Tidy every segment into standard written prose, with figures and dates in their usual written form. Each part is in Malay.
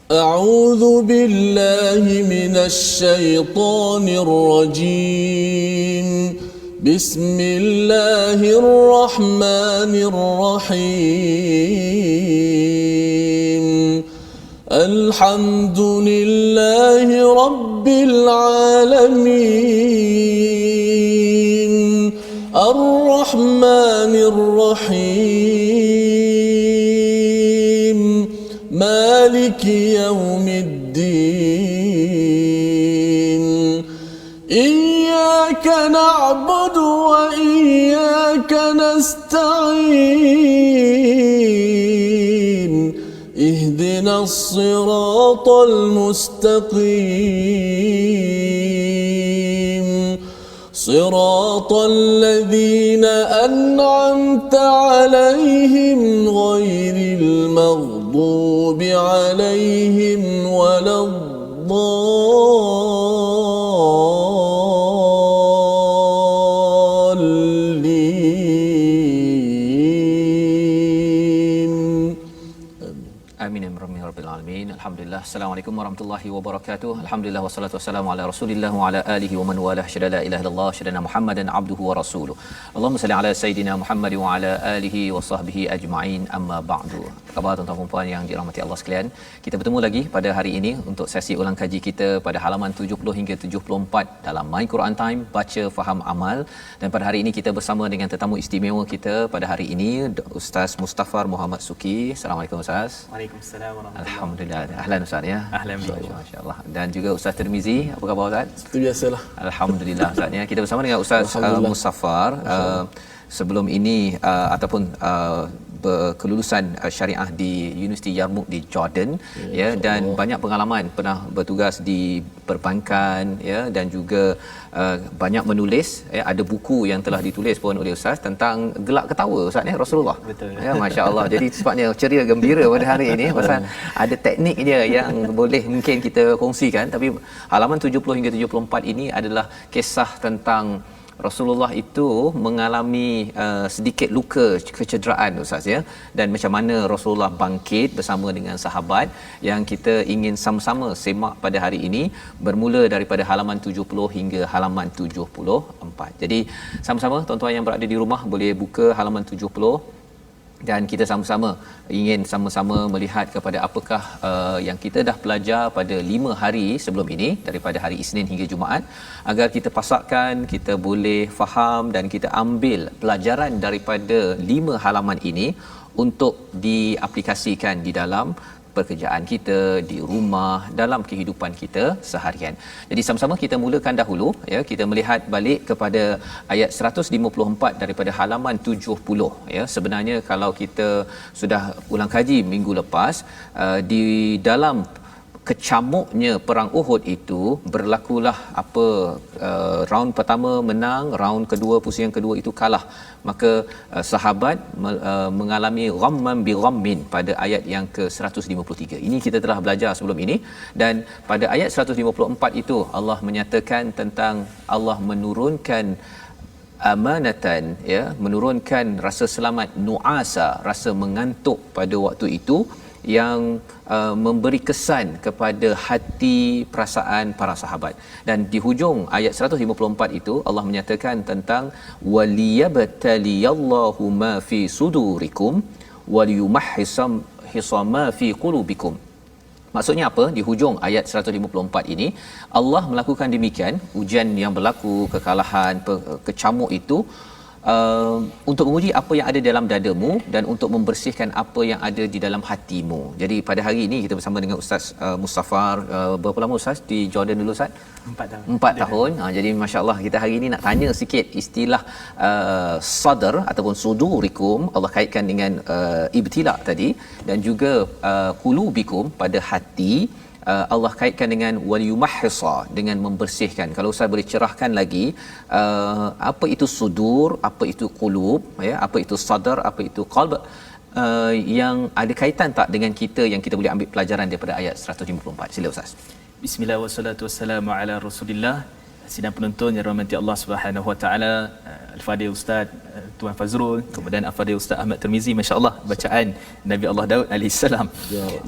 أعوذ بالله من الشيطان الرجيم. بسم الله الرحمن الرحيم. الحمد لله رب العالمين الرحمن الرحيم مالك يوم الدين. إياك نعبد وإياك نستعين. اهدنا الصراط المستقيم صراط الذين أنعمت عليهم غير المغضوب عليهم ولا الضالين. Amin ya rabbil alamin. Alhamdulillah. Assalamualaikum warahmatullahi wabarakatuh. Alhamdulillah wassalatu wassalamu ala Rasulillah wa ala alihi wa man walah. Syada la ilaha illallah, syada Muhammadan abduhu wa rasuluh. Allahumma salli ala sayidina Muhammad wa ala alihi wa sahbihi ajma'in. Amma ba'du. Apa khabar tuan-tuan dan puan yang dirahmati Allah sekalian? Kita bertemu lagi pada hari ini untuk sesi ulang kaji kita pada halaman 70 hingga 74 dalam My Quran Time, baca faham amal. Dan pada hari ini kita bersama dengan tetamu istimewa kita pada hari ini, Ustaz Mustafar Muhammad Suki. Assalamualaikum Ustaz. Waalaikumsalam warahmatullahi. Alhamdulillah. Ahlan Ustaz ya. Ahlan. Masya-Allah. Dan juga Ustaz Tirmizi. Apa khabar Ustaz? Seperti biasalah. Alhamdulillah Ustaz ya. Kita bersama dengan Ustaz Mustafar. Sebelum ini ataupun kelulusan syariah di Universiti Yarmouk di Jordan ya, dan banyak pengalaman, pernah bertugas di perbankan ya, dan juga banyak menulis ya, ada buku yang telah ditulis pun oleh Ustaz tentang gelak ketawa Ustaz ya, Rasulullah. Betul. Ya, masya-Allah. Jadi sebabnya ceria gembira pada hari ini pasal ada teknik dia yang boleh mungkin kita kongsikan, tapi halaman 70 hingga 74 ini adalah kisah tentang Rasulullah itu mengalami sedikit luka kecederaan Ustaz ya, dan macam mana Rasulullah bangkit bersama dengan sahabat yang kita ingin sama-sama semak pada hari ini, bermula daripada halaman 70 hingga halaman 74. Jadi sama-sama tuan-tuan yang berada di rumah boleh buka halaman 70 dan kita sama-sama ingin sama-sama melihat kepada apakah yang kita dah belajar pada 5 hari sebelum ini, daripada hari Isnin hingga Jumaat, agar kita pasakkan, kita boleh faham dan kita ambil pelajaran daripada 5 halaman ini untuk diaplikasikan di dalam pekerjaan kita, di rumah, dalam kehidupan kita seharian. Jadi sama-sama kita mulakan dahulu ya, kita melihat balik kepada ayat 154 daripada halaman 70 ya. Sebenarnya kalau kita sudah ulang kaji minggu lepas, di dalam kecamuknya perang Uhud itu berlakulah apa, round pertama menang, round kedua, pusing yang kedua itu kalah. Maka sahabat mengalami ghamman bi ghammin pada ayat yang ke-153. Ini kita telah belajar sebelum ini, dan pada ayat 154 itu Allah menyatakan tentang Allah menurunkan amanatan ya, menurunkan rasa selamat nuasa, rasa mengantuk pada waktu itu yang memberi kesan kepada hati perasaan para sahabat. Dan di hujung ayat 154 itu Allah menyatakan tentang waliyabtaliyallahu ma fi sudurikum waliyumahhisam hisama fi qulubikum. Maksudnya apa? Di hujung ayat 154 ini Allah melakukan demikian, ujian yang berlaku, kekalahan, kecamuk itu untuk menguji apa yang ada dalam dadamu dan untuk membersihkan apa yang ada di dalam hatimu. Jadi pada hari ini kita bersama dengan Ustaz Mustafar. Berapa lama Ustaz di Jordan dulu Ustaz? 4 tahun. 4 tahun. Jadi masya-Allah kita hari ini nak tanya sikit istilah sadr ataupun sudurikum, Allah kaitkan dengan ibtila tadi, dan juga qulubikum pada hati. Allah kaitkan dengan waliyumahhisa, dengan membersihkan. Kalau Ustaz boleh cerahkan lagi apa itu sudur, apa itu qulub ya, apa itu sadar, apa itu qalb, yang ada kaitan tak dengan kita yang kita boleh ambil pelajaran daripada ayat 154. Sila Ustaz. Bismillah wassalatu wassalamu ala Rasulillah. Sidang penonton yang dirahmati Allah Subhanahu Wa Taala, Al-Fadhil Ustaz Tuan Fazrul, kemudian Al-Fadhil Ustaz Ahmad Tirmizi, masya-Allah bacaan Nabi Allah Daud alaihi salam.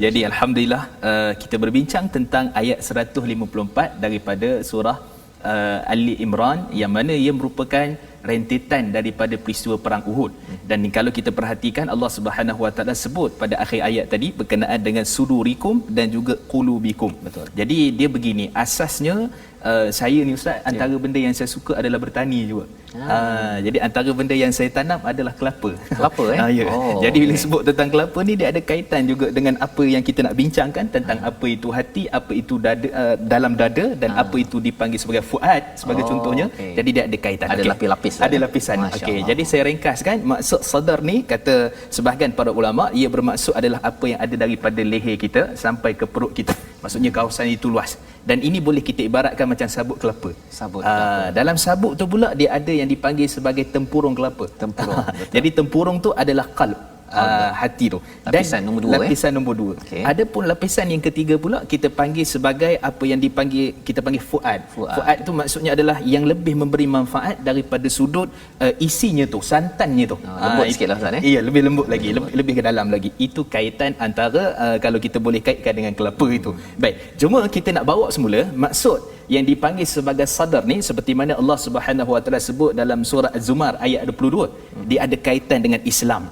Jadi alhamdulillah kita berbincang tentang ayat 154 daripada surah Ali Imran, yang mana ia merupakan rentetan daripada peristiwa perang Uhud. Dan kalau kita perhatikan, Allah Subhanahu Wa Taala sebut pada akhir ayat tadi berkenaan dengan sudurikum dan juga qulubikum. Betul. Jadi dia begini, asasnya saya ni Ustaz, antara benda yang saya suka adalah bertani juga. Jadi antara benda yang saya tanam adalah kelapa. Kelapa Ya. Jadi bila sebut tentang kelapa ni, dia ada kaitan juga dengan apa yang kita nak bincangkan tentang apa itu hati, apa itu dada, dalam dada, dan apa itu dipanggil sebagai fuad sebagai contohnya. Jadi dia ada kaitan. Ada lapis-lapis. Ada lapisan. Okey, jadi saya ringkaskan maksud sadar ni, kata sebahagian para ulama, ia bermaksud adalah apa yang ada daripada leher kita sampai ke perut kita. Maksudnya kawasan itu luas. Dan ini boleh kita ibaratkan macam sabut kelapa. Sabut kelapa. Dalam sabut tu pula dia ada yang dipanggil sebagai tempurung kelapa. Tempurung. Jadi tempurung tu adalah qalb. Hati tu. Lapisan nombor 2. Lapisan nombor 2. Okay. Adapun lapisan yang ketiga pula kita panggil sebagai apa yang kita panggil fuad. Fuad tu maksudnya adalah yang lebih memberi manfaat daripada sudut isinya tu, santannya tu. Lembut sikitlah Ustaz. Iya, lebih lembut lagi, lebih ke dalam lagi. Itu kaitan antara kalau kita boleh kaitkan dengan kelapa itu. Baik, cuma kita nak bawa semula maksud yang dipanggil sebagai sadar ni, seperti mana Allah Subhanahu Wa Taala sebut dalam surah Az-Zumar ayat 22. Dia ada kaitan dengan Islam.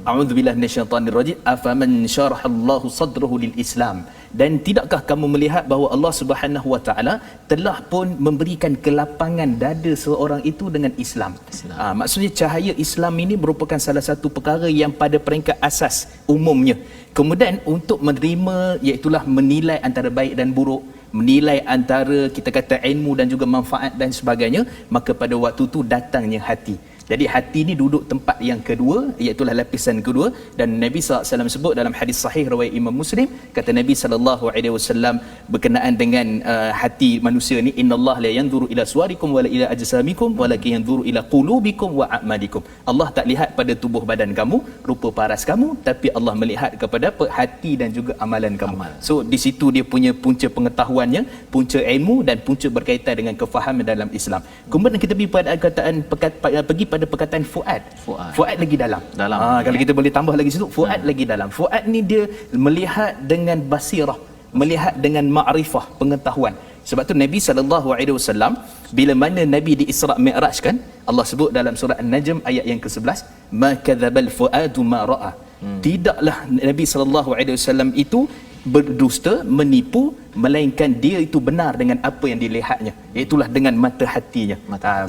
A'udzubillahi minasyaitanirrajim. Afaman syarahallahu sadrahu lil Islam. Dan tidakkah kamu melihat bahawa Allah Subhanahu Wa Taala telah pun memberikan kelapangan dada seorang itu dengan Islam. Maksudnya cahaya Islam ini merupakan salah satu perkara yang pada peringkat asas umumnya. Kemudian untuk menerima, iaitulah menilai antara baik dan buruk, menilai antara kita kata ilmu dan juga manfaat dan sebagainya, maka pada waktu tu datangnya hati. Jadi hati ni duduk tempat yang kedua, iaitu lapisan kedua. Dan Nabi SAW sebut dalam hadis sahih riwayat Imam Muslim, kata Nabi SAW berkenaan dengan hati manusia ni, innallaha la yanzuru ila suwarikum wala ila ajsamikum walakin yanzuru ila qulubikum wa a'malikum. Allah tak lihat pada tubuh badan kamu, rupa paras kamu, tapi Allah melihat kepada hati dan juga amalan kamu. So di situ dia punya punca pengetahuannya, punca ilmu dan punca berkaitan dengan kefahaman dalam Islam. Kemudian kita pergi pada pergi pada perkataan fuad. Fuad lagi dalam. Kalau kita boleh tambah lagi situ, fuad lagi dalam. Fuad ni dia melihat dengan basirah, melihat dengan ma'rifah, pengetahuan. Sebab tu Nabi SAW bila mana Nabi di Isra' Mi'raj kan, Allah sebut dalam surah An-Najm ayat yang ke-11, ma kadzabal fuadu ma ra'a. Tidaklah Nabi SAW itu berdusta, menipu, melainkan dia itu benar dengan apa yang dilihatnya, itulah dengan mata hatinya.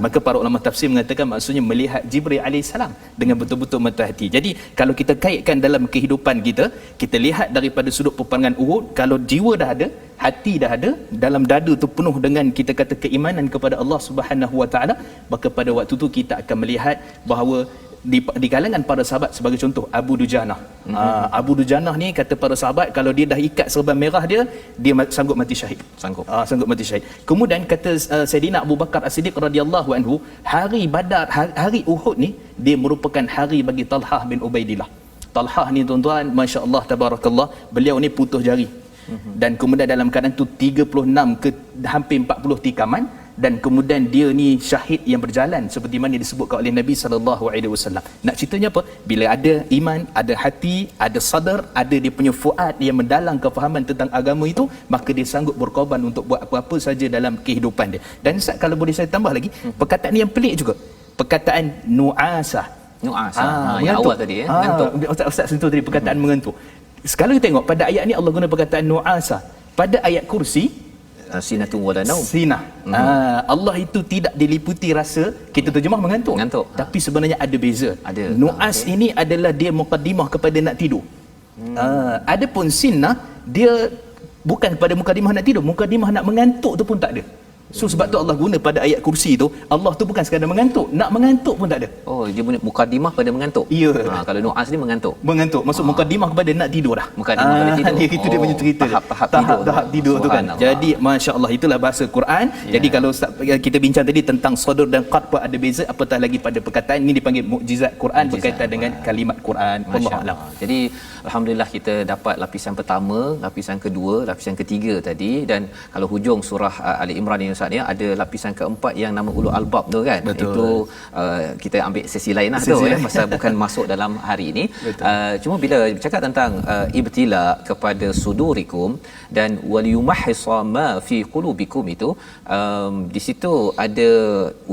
Maka para ulama tafsir mengatakan maksudnya melihat Jibril alaihissalam dengan betul-betul mata hati. Jadi kalau kita kaitkan dalam kehidupan kita, kita lihat daripada sudut peperangan Uhud, kalau jiwa dah ada, hati dah ada, dalam dada tu penuh dengan kita kata keimanan kepada Allah Subhanahu Wa Taala, maka pada waktu tu kita akan melihat bahawa di kalangan para sahabat, sebagai contoh Abu Dujanah. Abu Dujanah ni kata para sahabat, kalau dia dah ikat serban merah dia sanggup mati syahid. Sanggup mati syahid. Kemudian kata Saidina Abu Bakar As-Siddiq radhiyallahu anhu, hari Badar, hari Uhud ni dia merupakan hari bagi Talhah bin Ubaidillah. Talhah ni tuan-tuan, masya-Allah tabarakallah, beliau ni putus jari. Dan kemudian dalam keadaan tu 36 ke hampir 40 tikaman, dan kemudian dia ni syahid yang berjalan seperti mana disebutkan oleh Nabi SAW. Nak ceritanya apa? Bila ada iman, ada hati, ada sadar, ada dia punya fuad yang mendalam kefahaman tentang agama itu, maka dia sanggup berkorban untuk buat apa-apa saja dalam kehidupan dia. Dan Ustaz, kalau boleh saya tambah lagi, perkataan yang pelik juga, perkataan nu'asah. Yang awal tadi mengantuk. Ustaz sentuh tadi perkataan mengantuk. Sekali kita tengok pada ayat ni Allah guna perkataan nu'asah. Pada ayat kursi sinatun wala naum. Sinah. Allah itu tidak diliputi rasa, kita terjemah mengantuk. Tapi sebenarnya ada beza. Nu'as ini adalah dia mukaddimah kepada nak tidur. Adapun sinah dia bukan pada mukadimah nak tidur, mukadimah nak mengantuk tu pun tak ada. So sebab tu Allah guna pada ayat kursi tu, Allah tu bukan sekadar mengantuk, nak mengantuk pun tak ada. Dia punya mukadimah pada mengantuk. Ya. Kalau nu'as ni mengantuk. Maksud mukadimah kepada nak tidur dah. Mukadimah pada tidur. Itu dia punya cerita. Tahap tidur tu kan. Jadi masya-Allah, itulah bahasa Quran. Jadi kalau kita bincang tadi tentang sadr dan qad ada beza, apatah lagi pada perkataan ini dipanggil mukjizat Quran, berkaitan dengan kalimat Quran. Wallahu a'lam. Jadi alhamdulillah kita dapat lapisan pertama, lapisan kedua, lapisan ketiga tadi, dan kalau hujung surah Ali Imran ini Ustaz ya, ada lapisan keempat yang nama ulul albab tu kan. Betul. Itu kita ambil sesi lain lah tu ya, pasal bukan masuk dalam hari ini. Cuma bila bercakap tentang ibtila kepada sudurikum dan waliyumahhisa ma fi qulubikum itu, di situ ada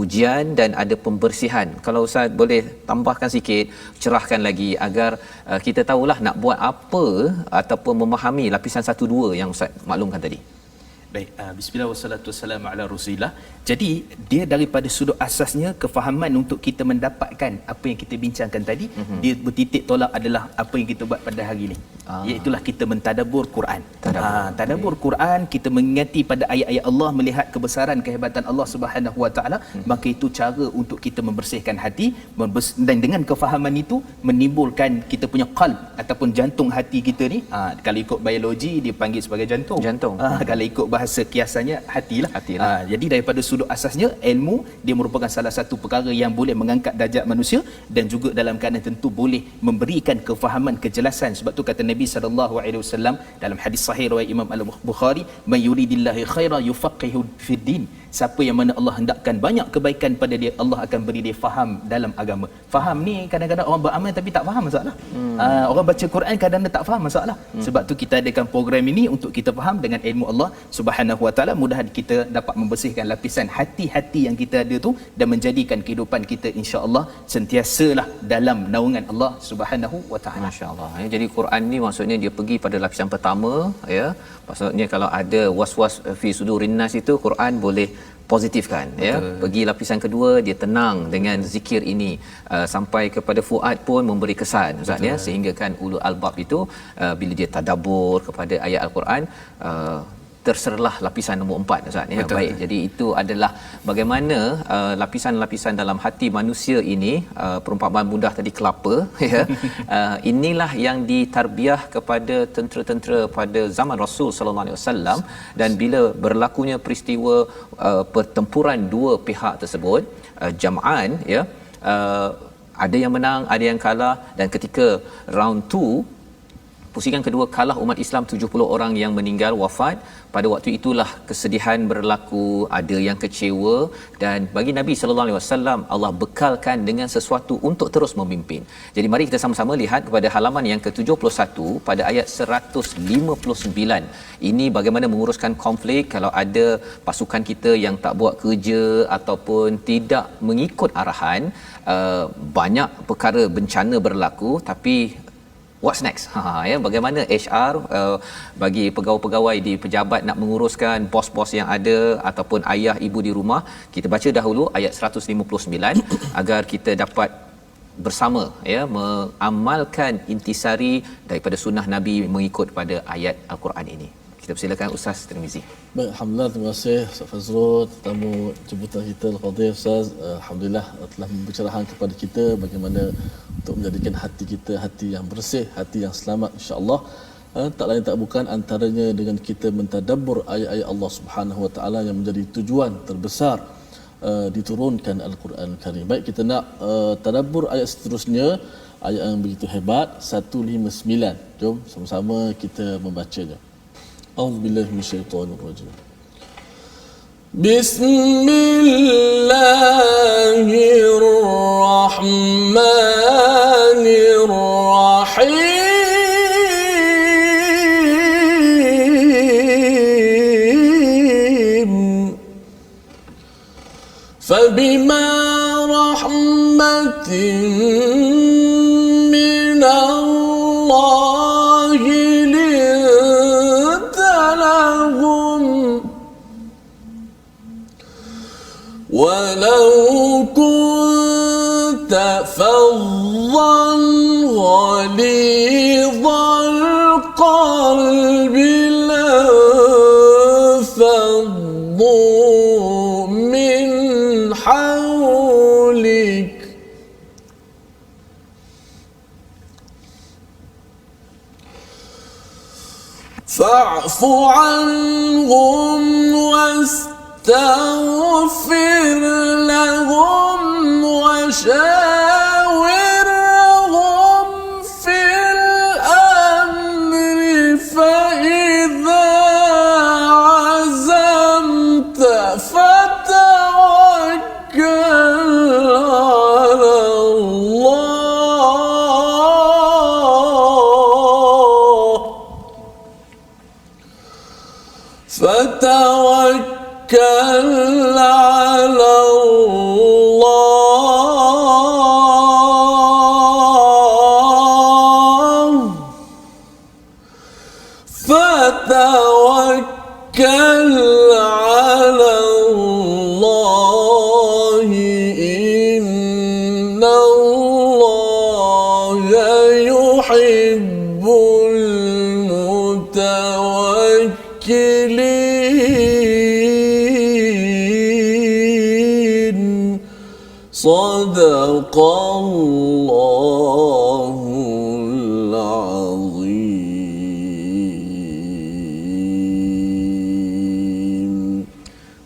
ujian dan ada pembersihan. Kalau Ustaz boleh tambahkan sikit, cerahkan lagi agar kita tahulah nak buat apa ataupun memahami lapisan 1 2 yang Ustaz maklumkan tadi. Baik, bismillah wassalatu wassalamu ala rasulillah. Jadi dia daripada sudut asasnya kefahaman untuk kita mendapatkan apa yang kita bincangkan tadi, dia bertitik tolak adalah apa yang kita buat pada hari ini. Iaitulah kita mentadabbur Quran. Tadabbur Quran, kita mengingati pada ayat-ayat Allah, melihat kebesaran kehebatan Allah Subhanahu Wa Taala, maka itu cara untuk kita membersihkan hati, dan dengan kefahaman itu menimbulkan kita punya qalb ataupun jantung hati kita ni. Kalau ikut biologi dia panggil sebagai jantung. Kalau ikut bahasa kiasannya hatilah. Jadi daripada sudut asasnya, ilmu dia merupakan salah satu perkara yang boleh mengangkat darjat manusia dan juga dalam keadaan tentu boleh memberikan kefahaman, kejelasan. Sebab tu kata Nabi sallallahu alaihi wasallam dalam hadis sahih riwayat Imam Al-Bukhari, "May yuridillahi khairan yufaqihu fid din." Siapa yang mana Allah hendakkan banyak kebaikan pada dia, Allah akan beri dia faham dalam agama. Faham ni kadang-kadang orang beramal tapi tak faham, masalah. Orang baca Quran kadang-kadang tak faham, masalah. Sebab tu kita adakan program ini untuk kita faham dengan ilmu Allah Subhanahu Wa Taala. Mudah-mudahan kita dapat membersihkan lapisan hati-hati yang kita ada tu dan menjadikan kehidupan kita insya-Allah sentiasalah dalam naungan Allah Subhanahu Wa Taala. Masya-Allah. Jadi Quran ni maksudnya dia pergi pada lapisan pertama ya. Maksudnya kalau ada was-was fi sudurin nas itu Quran boleh positifkan. Betul. Ya, pergi lapisan kedua dia tenang dengan zikir ini, sampai kepada fuad pun memberi kesan Ustaz ya, sehingga kan ulul albab itu bila dia tadabbur kepada ayat al-Quran, terserlah lapisan nombor 4 Ustaz ya. Baik, jadi itu adalah bagaimana lapisan-lapisan dalam hati manusia ini, perumpamaan mudah tadi kelapa ya. Inilah yang ditarbiah kepada tentera-tentera pada zaman Rasul sallallahu alaihi wasallam, dan bila berlakunya peristiwa pertempuran dua pihak tersebut, jam'an ya, ada yang menang, ada yang kalah, dan ketika round 2 pusingan kedua kalah umat Islam, 70 orang yang meninggal wafat. Pada waktu itulah kesedihan berlaku, ada yang kecewa, dan bagi Nabi sallallahu alaihi wasallam Allah bekalkan dengan sesuatu untuk terus memimpin. Jadi mari kita sama-sama lihat kepada halaman yang ke-71 pada ayat 159. Ini bagaimana menguruskan konflik kalau ada pasukan kita yang tak buat kerja ataupun tidak mengikut arahan. Banyak perkara bencana berlaku, tapi what's next? Ya, bagaimana HR bagi pegawai-pegawai di pejabat nak menguruskan bos-bos yang ada ataupun ayah ibu di rumah. Kita baca dahulu ayat 159 agar kita dapat bersama ya mengamalkan intisari daripada sunnah Nabi mengikut pada ayat al-Quran ini. Kita persilakan Ustaz Tirmizi. Baik, alhamdulillah, terima kasih Ustaz Fazrul, tetamu jemputan kita al-Fadhil Ustaz. Alhamdulillah telah membicarakan kepada kita bagaimana untuk menjadikan hati kita hati yang bersih, hati yang selamat insya-Allah. Tak lain tak bukan antaranya dengan kita mentadabbur ayat-ayat Allah Subhanahu Wa Taala yang menjadi tujuan terbesar diturunkan Al-Quran Karim. Baik, kita nak tadabbur ayat seterusnya, ayat yang begitu hebat 159. Jom sama-sama kita membacanya. A'udzubillahi minasyaitonirrajim. Bismillahirrahmanirrahim. فبما رحمة من الله لنت لهم ولو كنت فظا غليظ القلب لانفضوا من حولك فاعف عنهم واستغفر لهم وشاورهم في الأمر فإذا عزمت فتوكل على الله فتوكل على الله إن الله يحب المتوكلين صدق الله العظيم.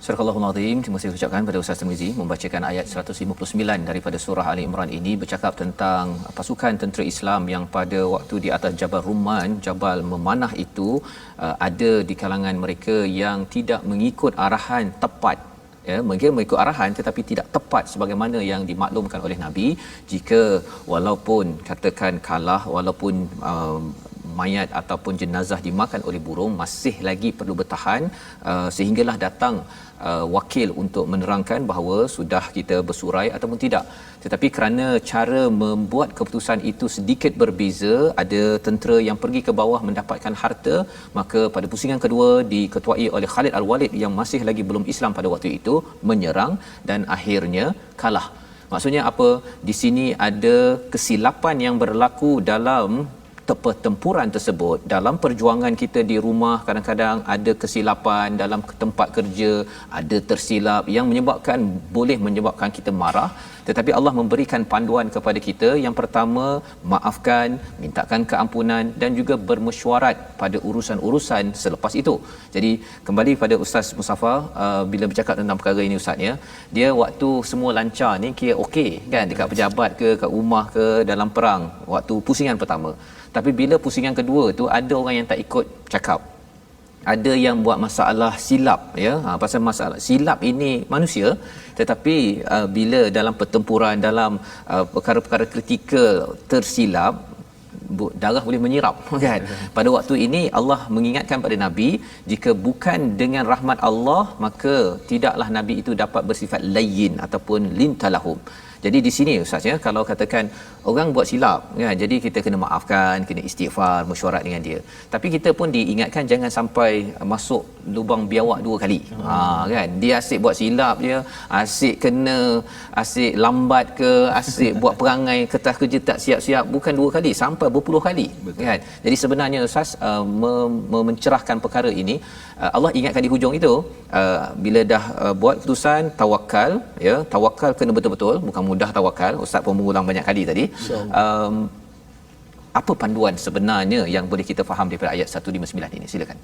Surah Al-Azim, terima kasih ucapkan pada Ustaz Tirmizi membacakan ayat 159 daripada surah Ali Imran ini bercakap tentang pasukan tentera Islam yang pada waktu di atas Jabal Rumman, Jabal Memanah itu ada di kalangan mereka yang tidak mengikut arahan tepat. Ya, mungkin mengikut arahan tetapi tidak tepat sebagaimana yang dimaklumkan oleh Nabi. Jika walaupun katakan kalah, walaupun mayat ataupun jenazah dimakan oleh burung, masih lagi perlu bertahan sehinggalah datang wakil untuk menerangkan bahawa sudah kita bersurai ataupun tidak. Tetapi kerana cara membuat keputusan itu sedikit berbeza, ada tentera yang pergi ke bawah mendapatkan harta, maka pada pusingan kedua diketuai oleh Khalid Al-Walid yang masih lagi belum Islam pada waktu itu, menyerang dan akhirnya kalah. Maksudnya apa? Di sini ada kesilapan yang berlaku dalam pertempuran tersebut. Dalam perjuangan kita di rumah, kadang-kadang ada kesilapan, dalam tempat kerja ada tersilap yang boleh menyebabkan kita marah, tetapi Allah memberikan panduan kepada kita. Yang pertama, maafkan, mintakan keampunan dan juga bermesyuarat pada urusan-urusan selepas itu. Jadi kembali pada Ustaz Mustafa, bila bercakap tentang perkara ini Ustaz, ya, dia waktu semua lancar ni kira okey kan, dekat pejabat ke, kat rumah ke, dalam perang waktu pusingan pertama. Tapi bila pusingan kedua tu ada orang yang tak ikut cakap, ada yang buat masalah silap, ya. Pasal masalah silap ini manusia, tetapi bila dalam pertempuran, dalam perkara-perkara kritikal tersilap, darah boleh menyirap kan. Pada waktu ini Allah mengingatkan pada Nabi, jika bukan dengan rahmat Allah maka tidaklah Nabi itu dapat bersifat layyin ataupun lintalahum. Jadi di sini Ustaz, ya, kalau katakan orang buat silap kan, jadi kita kena maafkan, kena istighfar, mesyuarat dengan dia. Tapi kita pun diingatkan jangan sampai masuk lubang biawak dua kali. Kan, dia asyik buat silap je, asyik lambat ke, asyik buat perangai kertas kerja tak siap-siap, bukan dua kali, sampai berpuluh kali. Betul. Kan. Jadi sebenarnya Ustaz, mencerahkan perkara ini, Allah ingatkan di hujung itu, bila dah buat keputusan, tawakal, ya, tawakal kena betul-betul, bukan mudah tawakal. Ustaz pun mengulang banyak kali tadi. Apa panduan sebenarnya yang boleh kita faham daripada ayat 159 ini? Silakan.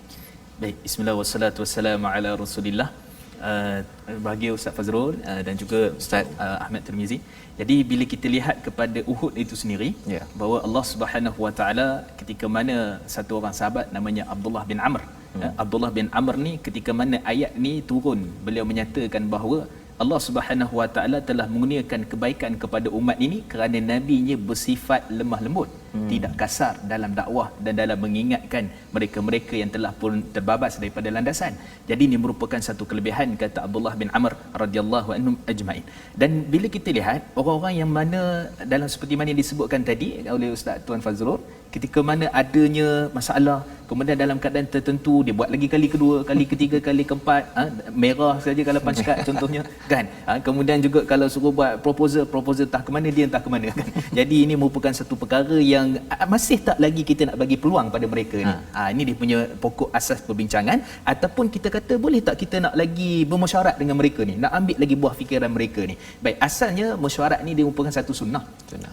Baik, bismillah wassalatu wassalamu ala Rasulillah. Bahagia Ustaz Fazrul dan juga Ustaz Ahmad Tirmizi. Jadi bila kita lihat kepada Uhud itu sendiri, ya, bahawa Allah Subhanahu Wa Taala ketika mana satu orang sahabat namanya Abdullah bin Amr. Abdullah bin Amr ni ketika mana ayat ni turun, beliau menyatakan bahawa Allah Subhanahu Wa Taala telah mengurniakan kebaikan kepada umat ini kerana nabinya bersifat lemah lembut, tidak kasar dalam dakwah dan dalam mengingatkan mereka-mereka yang telah pun terbabas daripada landasan. Jadi ini merupakan satu kelebihan, kata Abdullah bin Amr radhiyallahu anhum ajma'in. Dan bila kita lihat orang-orang yang mana dalam seperti mana yang disebutkan tadi oleh Ustaz Tuan Fazrul, ketika mana adanya masalah, kemudian dalam keadaan tertentu dia buat lagi kali kedua, kali ketiga, kali keempat, merah saja kalau pancat contohnya kan. Kemudian juga kalau suruh buat proposal entah ke mana dia entah ke mana kan. Jadi ini merupakan satu perkara yang masih tak lagi kita nak bagi peluang pada mereka ni. Ini dia punya pokok asas perbincangan. Ataupun kita kata boleh tak kita nak lagi bermesyuarat dengan mereka ni, nak ambil lagi buah fikiran mereka ni. Baik, asalnya mesyuarat ni dia merupakan satu sunnah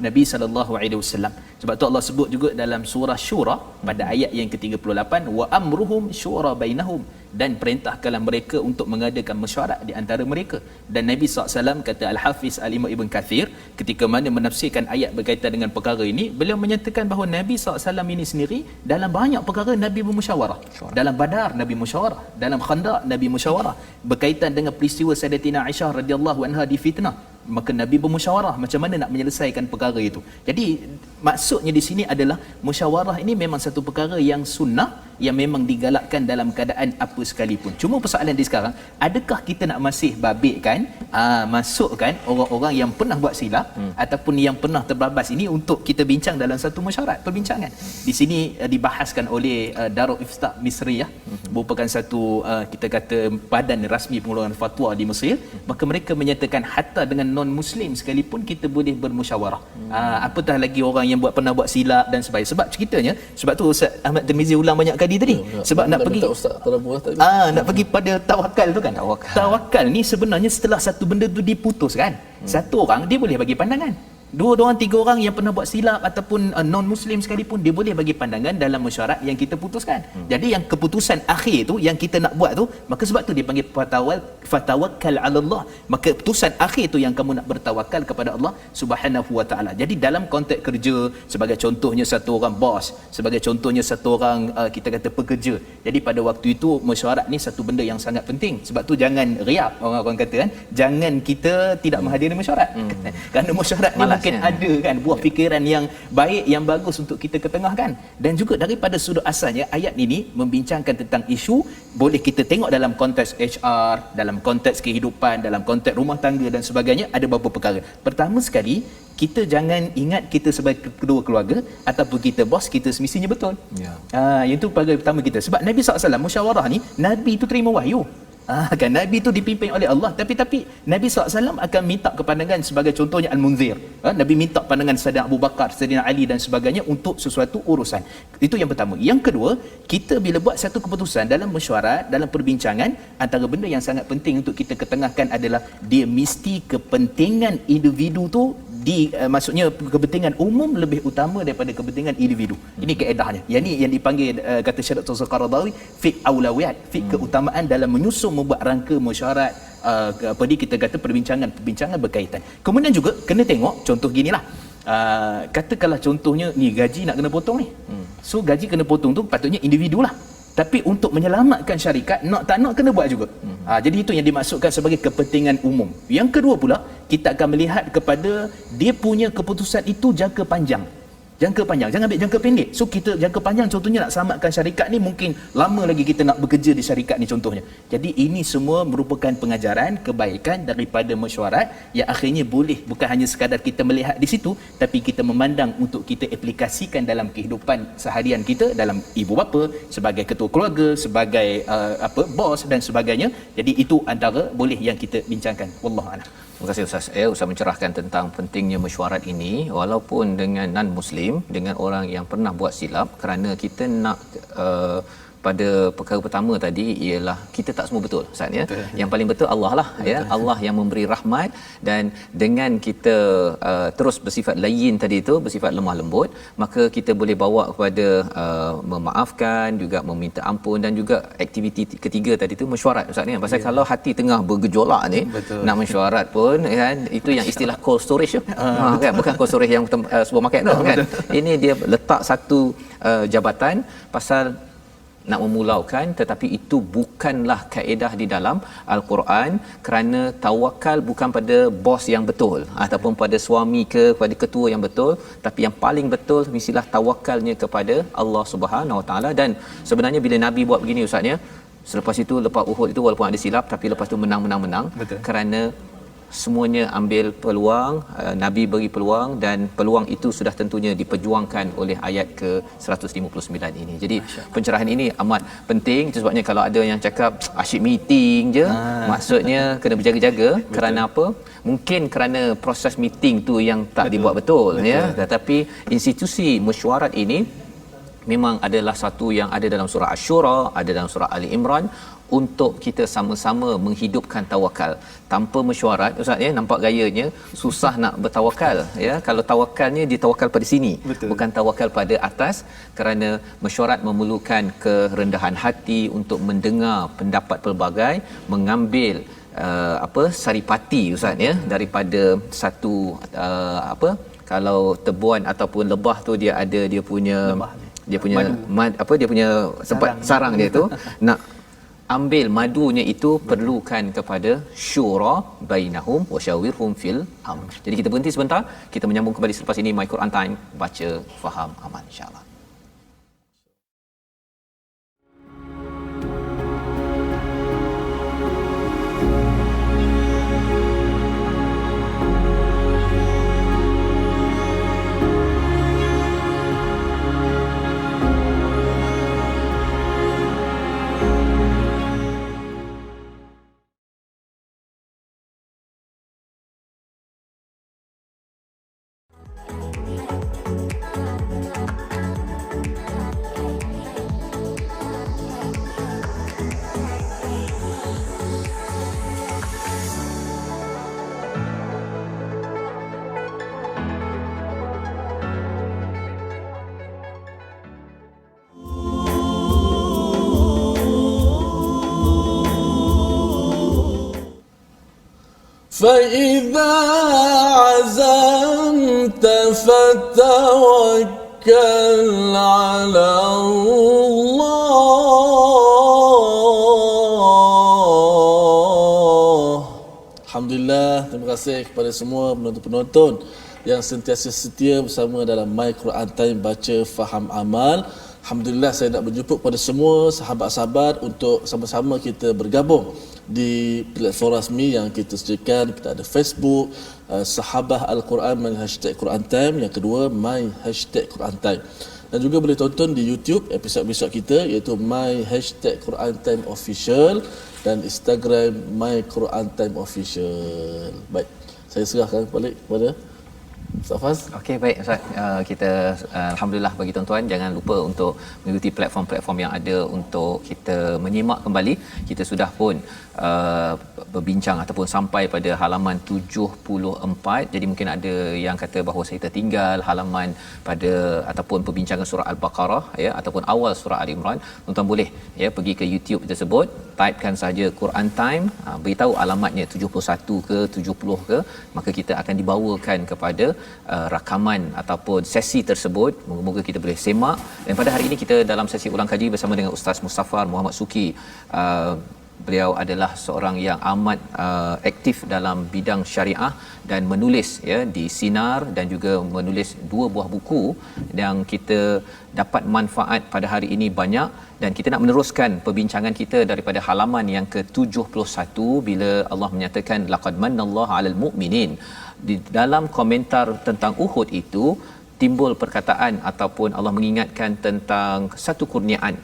Nabi SAW. Sebab tu Allah sebut juga dalam surah Syura pada ayat yang ke-38, wa amruhum syura bainahum, dan perintahkanlah mereka untuk mengadakan mesyuarat di antara mereka. Dan Nabi SAW, kata Al-Hafiz Al-Imam Ibn Kathir, ketika mana menafsirkan ayat berkaitan dengan perkara ini, beliau menyatakan bahawa Nabi SAW ini sendiri dalam banyak perkara Nabi bermusyawarah. Dalam Badar Nabi musyawarah, dalam Khandaq Nabi musyawarah, berkaitan dengan peristiwa Sayyidatina Aisyah radhiyallahu anha difitnah, maka Nabi bermusyawarah macam mana nak menyelesaikan perkara itu. Jadi maksudnya di sini adalah musyawarah ini memang satu perkara yang sunnah yang memang digalakkan dalam keadaan apa sekalipun. Cuma persoalan di sekarang, adakah kita nak masih babitkan masukkan orang-orang yang pernah buat silap ataupun yang pernah terbabas ini untuk kita bincang dalam satu mesyuarat perbincangan. Di sini dibahaskan oleh Darul Ifta Misriyah, merupakan satu kita kata badan rasmi pengeluaran fatwa di Mesir. Maka mereka menyatakan hatta dengan non muslim sekalipun kita boleh bermusyawarah. Apatah lagi orang yang pernah buat silap dan sebagainya. Sebab ceritanya, sebab tu Ustaz Ahmad Tirmizi ulang banyak kali tadi. Sebab nak pergi nak pergi pada tawakal tu kan. Tawakal ni sebenarnya setelah satu benda tu diputuskan, satu orang dia boleh bagi pandangan. Dua orang, tiga orang yang pernah buat silap ataupun non-muslim sekalipun, dia boleh bagi pandangan dalam mesyuarat yang kita putuskan. Jadi yang keputusan akhir tu yang kita nak buat tu, maka sebab tu dia panggil fatawakkal 'ala Allah. Maka keputusan akhir tu yang kamu nak bertawakal kepada Allah Subhanahu wa taala. Jadi dalam konteks kerja, sebagai contohnya satu orang bos, sebagai contohnya satu orang kita kata pekerja. Jadi pada waktu itu mesyuarat ni satu benda yang sangat penting. Sebab tu jangan riak, orang kata kan, jangan kita tidak menghadiri mesyuarat. Kerana mesyuarat ni mungkin ada kan buah fikiran yang baik, yang bagus untuk kita ketengahkan. Dan juga daripada sudut asalnya ayat ini membincangkan tentang isu, boleh kita tengok dalam konteks HR, dalam konteks kehidupan, dalam konteks rumah tangga dan sebagainya, ada beberapa perkara. Pertama sekali, kita jangan ingat kita sebagai kedua keluarga ataupun kita bos, kita semestinya betul. Yang itu perkara pertama kita. Sebab Nabi SAW musyawarah ni, Nabi itu terima wahyu. Kan Nabi itu dipimpin oleh Allah, tapi Nabi SAW akan minta kepandangan, sebagai contohnya Al-Munzir. Nabi minta pandangan Sayyidina Abu Bakar, Sayyidina Ali dan sebagainya untuk sesuatu urusan. Itu yang pertama. Yang kedua, kita bila buat satu keputusan dalam mesyuarat, dalam perbincangan, antara benda yang sangat penting untuk kita ketengahkan adalah dia mesti kepentingan individu tu maksudnya kepentingan umum lebih utama daripada kepentingan individu. Ini kaedahnya. Yang ni yang dipanggil kata Syekh Dr. Qaradawi fiqh aulawiyat, fiqh keutamaan dalam menyusun membuat rangka mesyuarat, kita kata perbincangan berkaitan. Kemudian juga kena tengok contoh ginilah. Katakanlah contohnya ni gaji nak kena potong ni. So gaji kena potong tu patutnya individu lah. Tapi untuk menyelamatkan syarikat, nak tak nak kena buat juga. Jadi itu yang dimaksudkan sebagai kepentingan umum. Yang kedua pula, kita akan melihat kepada dia punya keputusan itu jangka panjang. Jangka panjang, jangan ambil jangka pendek. So kita jangka panjang contohnya nak selamatkan syarikat ni, mungkin lama lagi kita nak bekerja di syarikat ni contohnya. Jadi ini semua merupakan pengajaran kebaikan daripada mesyuarat yang akhirnya boleh bukan hanya sekadar kita melihat di situ, tapi kita memandang untuk kita aplikasikan dalam kehidupan seharian kita, dalam ibu bapa, sebagai ketua keluarga, sebagai bos dan sebagainya. Jadi itu antara boleh yang kita bincangkan. Wallahu a'lam. Terima kasih Ustaz. Ustaz mencerahkan tentang pentingnya mesyuarat ini, walaupun dengan non-Muslim, dengan orang yang pernah buat silap, kerana kita nak pada perkara pertama tadi ialah kita tak semua betul Ustaz ya. Yang paling betul Allah lah ya. Allah yang memberi rahmat, dan dengan kita terus bersifat layyin tadi itu, bersifat lemah lembut, maka kita boleh bawa kepada memaafkan, juga meminta ampun, dan juga aktiviti ketiga tadi itu mesyuarat Ustaz ni. Pasal kalau hati tengah bergejolak ni, nak mesyuarat pun kan, itu yang istilah cold storage tu. Kan, bukan cold storage yang supermarket tu kan. Ini dia letak satu jabatan pasal nak memulaukan, tetapi itu bukanlah kaedah di dalam Al-Quran, kerana tawakal bukan pada bos yang betul ataupun pada suami ke pada ketua yang betul, tapi yang paling betul mestilah tawakalnya kepada Allah Subhanahu Wa Taala. Dan sebenarnya bila Nabi buat begini Ustaz ya, selepas itu, lepas Uhud itu walaupun ada silap, tapi lepas tu menang, kerana semuanya ambil peluang, Nabi beri peluang, dan peluang itu sudah tentunya diperjuangkan oleh ayat ke-159 ini. Jadi pencerahan ini amat penting. Itu sebabnya kalau ada yang cakap asyik meeting je, maksudnya kena berjaga-jaga. Kerana apa? Mungkin kerana proses meeting tu yang tak dibuat betul ya. Tetapi institusi mesyuarat ini memang adalah satu yang ada dalam surah Asy-Syura, ada dalam surah Ali Imran, untuk kita sama-sama menghidupkan tawakal. Tanpa mesyuarat Ustaz ya, nampak gayanya susah nak bertawakal ya. Kalau tawakalnya ditawakal pada sini, bukan tawakal pada atas, kerana mesyuarat memerlukan kerendahan hati untuk mendengar pendapat pelbagai, mengambil saripati Ustaz ya, daripada satu kalau tebuan ataupun lebah tu dia ada dia punya tempat sarang dia tu, nak ambil madunya itu perlukan kepada syura bainahum wa syawirhum fil amr. Jadi kita berhenti sebentar, kita menyambung kembali selepas ini My Quran Time, baca faham aman insya-Allah. فإذا عزمت فتوكل على Allah. Alhamdulillah, terima kasih kepada semua penonton-penonton yang sentiasa setia bersama dalam My Quran Time, baca, faham, amal. Alhamdulillah, saya nak berjumpa kepada semua sahabat-sahabat untuk sama-sama kita bergabung di platform rasmi yang kita sediakan. Kita ada Facebook, Sahabah Al-Quran My #Quran Time. Yang kedua, My #Quran Time. Dan juga boleh tonton di YouTube episod-episod kita, iaitu My #Quran Time Official, dan Instagram My Quran Time Official. Baik, saya serahkan balik kepada Ustaz Faz. Okey, baik Ustaz. Kita alhamdulillah bagi tuan-tuan, jangan lupa untuk mengikuti platform-platform yang ada untuk kita menyimak kembali. Kita sudah pun berbincang ataupun sampai pada halaman 74. Jadi mungkin ada yang kata bahawa saya tertinggal halaman pada ataupun perbincangan surah Al-Baqarah, ya, ataupun awal surah Ali Imran. Tuan-tuan boleh ya pergi ke YouTube tersebut, typekan saja Quran Time, beritahu alamatnya 71 ke 70 ke, maka kita akan dibawakan kepada rakaman ataupun sesi tersebut. Moga-moga kita boleh semak. Dan pada hari ini kita dalam sesi ulang kaji bersama dengan Ustaz Mustafa Muhammad Suki. Beliau adalah seorang yang amat aktif dalam bidang syariah dan menulis ya di Sinar, dan juga menulis 2 buah buku yang kita dapat manfaat pada hari ini banyak. Dan kita nak meneruskan perbincangan kita daripada halaman yang ke-71 bila Allah menyatakan laqad mannallahu 'alal mu'minin. Di dalam komentar tentang Uhud itu timbul perkataan ataupun Allah mengingatkan tentang satu kurniaan,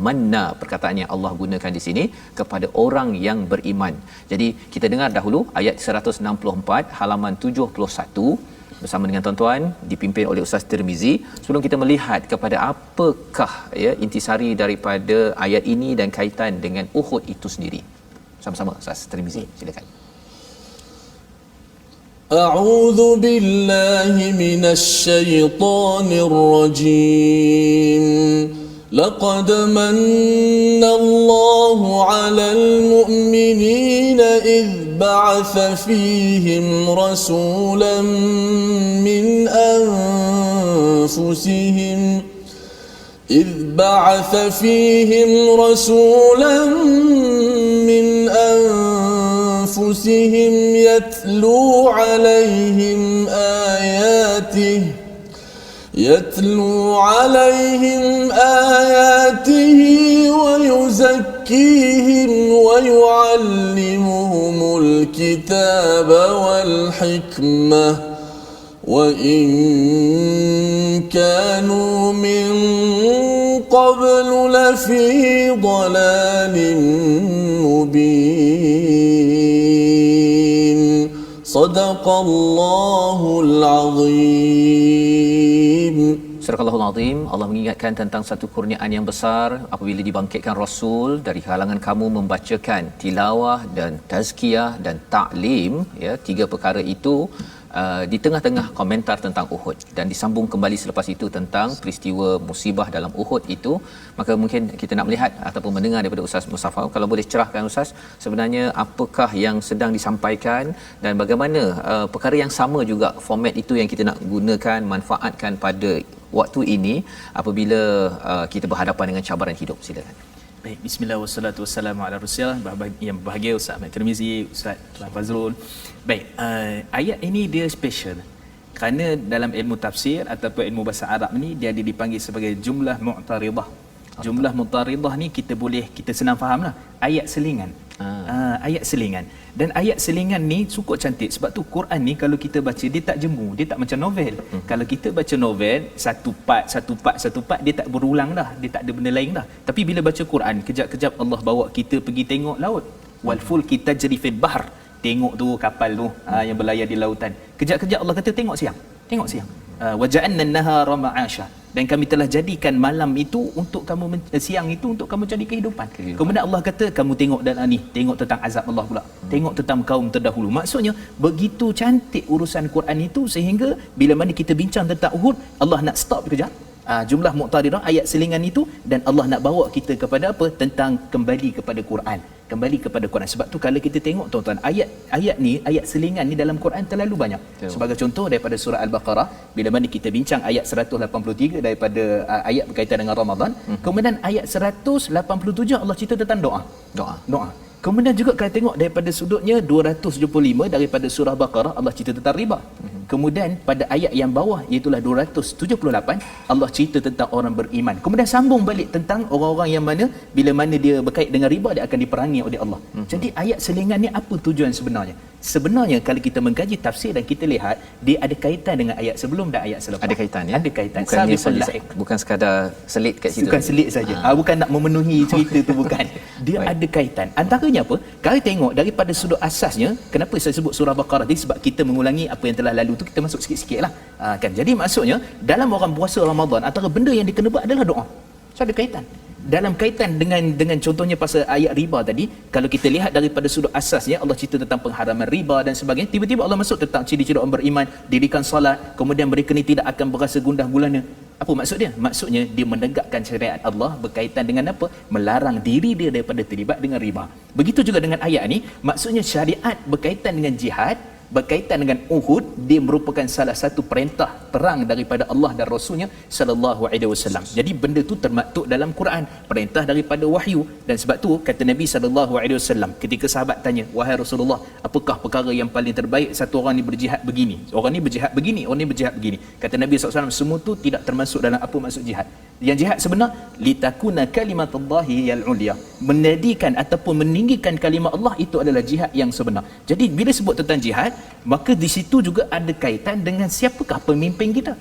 manna, perkataan yang Allah gunakan di sini kepada orang yang beriman. Jadi kita dengar dahulu ayat 164 halaman 71 bersama dengan tuan-tuan, dipimpin oleh Ustaz Tirmizi. Sebelum kita melihat kepada apakah ya intisari daripada ayat ini dan kaitan dengan Uhud itu sendiri, sama-sama Ustaz Tirmizi, silakan. أعوذ بالله من الشيطان الرجيم. لقد من الله على المؤمنين إذ بعث فيهم رسولا من أنفسهم يتلو عليهم آياته ويزكيهم ويعلمهم الكتاب والحكمة وإن كانوا من قبل لفي ضلال مبين. صدق الله العظيم. Surah Al-Azim, Allah mengingatkan tentang satu kurniaan yang besar apabila dibangkitkan Rasul dari kalangan kamu membacakan tilawah dan tazkiyah dan ta'lim, ya, 3 perkara itu di tengah-tengah komentar tentang Uhud, dan disambung kembali selepas itu tentang peristiwa musibah dalam Uhud itu. Maka mungkin kita nak melihat ataupun mendengar daripada Ustaz Mustafa, kalau boleh cerahkan Ustaz, sebenarnya apakah yang sedang disampaikan dan bagaimana perkara yang sama juga format itu yang kita nak gunakan, manfaatkan pada waktu ini apabila kita berhadapan dengan cabaran hidup. Silakan. Baik, bismillah wassalatu wassalamu ala rasulillah. Yang berbahagia Ustaz Ahmad Tirmizi, Ustaz Fazrul. Baik, ayat ini dia special kerana dalam ilmu tafsir ataupun ilmu bahasa Arab ni dia ada dipanggil sebagai jumlah mu'taridah. Jumlah mu'taridah ni kita senang fahamlah, ayat selingan. Ayat selingan. Dan ayat selingan ni cukup cantik. Sebab tu Quran ni kalau kita baca dia tak jemu, dia tak macam novel. Kalau kita baca novel satu part dia tak berulang dah, dia tak ada benda lain dah. Tapi bila baca Quran, kejap-kejap Allah bawa kita pergi tengok laut. Wal fulki tajri fil bahr. Tengok tu kapal tu yang berlayar di lautan. Kejap-kejap Allah kata tengok siang. Wa ja'alna an-nahara ma'asha. Dan kami telah jadikan malam itu untuk kamu, siang itu untuk kamu cari kehidupan. Kemudian Allah kata kamu tengok dan ni, tengok tentang azab Allah pula. Tengok tentang kaum terdahulu. Maksudnya begitu cantik urusan Quran itu sehingga bila mana kita bincang tentang Uhud, Allah nak stop kejap. jumlah muqtaridah ayat selingan itu, dan Allah nak bawa kita kepada apa? Tentang kembali kepada Quran, kembali kepada Quran. Sebab tu kalau kita tengok tuan-tuan, ayat selingan ni dalam Quran terlalu banyak. Sebagai contoh daripada surah Al-Baqarah, bila mana kita bincang ayat 183 daripada ayat berkaitan dengan Ramadan, kemudian ayat 187 Allah cerita tentang doa. Kemudian juga kita tengok daripada sudutnya 275 daripada surah Baqarah Allah cerita tentang riba. Kemudian pada ayat yang bawah iaitu 278 Allah cerita tentang orang beriman. Kemudian sambung balik tentang orang-orang yang mana bila mana dia berkait dengan riba dia akan diperangi oleh Allah. Jadi ayat selingan ni apa tujuan sebenarnya? Sebenarnya kalau kita mengkaji tafsir dan kita lihat dia ada kaitan dengan ayat sebelum dan ayat selepas. Ada kaitan ya. Ada kaitan. Bukan sekadar selit kat situ. Bukan selit saja. Bukan nak memenuhi cerita tu bukan. Dia ada kaitan. Antaranya apa? Kalau tengok daripada sudut asasnya, kenapa saya sebut surah Baqarah ni? Sebab kita mengulangi apa yang telah lalu tu, kita masuk sikit-sikit lah. Kan. Jadi maksudnya dalam orang puasa Ramadan antara benda yang dikena buat adalah doa. So ada kaitan. Dalam kaitan dengan contohnya pasal ayat riba tadi, kalau kita lihat daripada sudut asasnya Allah cerita tentang pengharaman riba dan sebagainya, tiba-tiba Allah masuk tentang ciri-ciri orang beriman, dirikan solat, kemudian mereka ni tidak akan berasa gundah gulana. Apa maksud dia? Maksudnya dia menegakkan syariat Allah berkaitan dengan apa? Melarang diri dia daripada terlibat dengan riba. Begitu juga dengan ayat ni, maksudnya syariat berkaitan dengan jihad, berkaitan dengan Uhud, dia merupakan salah satu perintah perang daripada Allah dan Rasulnya sallallahu alaihi wasallam. Jadi benda tu termaktub dalam Quran, perintah daripada wahyu. Dan sebab tu kata Nabi sallallahu alaihi wasallam ketika sahabat tanya, "Wahai Rasulullah, apakah perkara yang paling terbaik satu orang ni berjihad begini? Orang ni berjihad begini, orang ni berjihad begini." Kata Nabi sallallahu alaihi wasallam, semua tu tidak termasuk dalam apa maksud jihad. Yang jihad sebenar litakuna kalimatullahi yal ulia, menjadikan ataupun meninggikan kalimah Allah, itu adalah jihad yang sebenar. Jadi bila sebut tentang jihad, maka di situ juga ada kaitan dengan siapakah pemimpin kita.